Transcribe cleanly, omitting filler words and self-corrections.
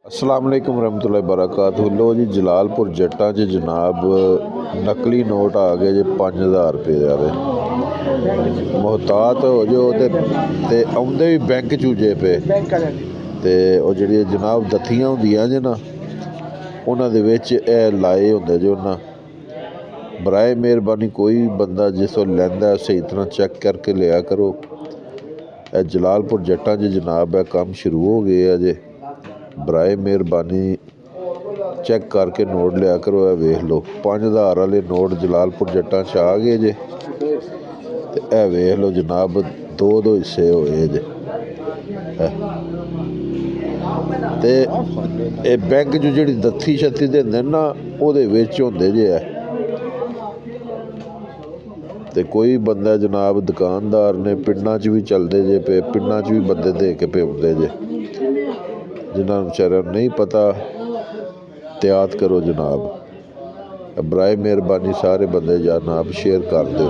अस्सलाम वालेकुम रहमतुल्लाहि बरकातहू। लो जी जलालपुर जट्टा च जनाब नकली नोट आ गए जे 5000 रुपये दे। मुहतात हो जो ते आउंदे भी बैंक चू जे पे ते ओह जिहड़ी जनाब दत्थियां हुंदियां जे ना उन्हां दे विच एह लाए हुंदे जे उन्हां। बराए मेहरबानी कोई बंदा जिस वेले लैंदा सही तरह चैक करके लिया करो। जलालपुर जट्टा च जनाब काम शुरू हो गए है जे। बराए मेहरबानी चैक करके नोट लिया करो। वेख लो 5000 वाले नोट जलालपुर जट्टा च आ गए जे ते वेख लो जनाब दो हिस्से होए जे ते बैंक च जिहड़ी दत्थी शत्थी दिंदे ना ओहदे विच होंदे जे ते कोई बंदा जनाब दुकानदार ने पिंडां च भी चलदे जे पे, पिंडां च भी बंदे दे के भेजदे जे जिन्हां नूं बेचारियां नूं नहीं पता। एहतियात करो जनाब। बराए मेहरबानी सारे बंदे जनाब शेयर कर दो।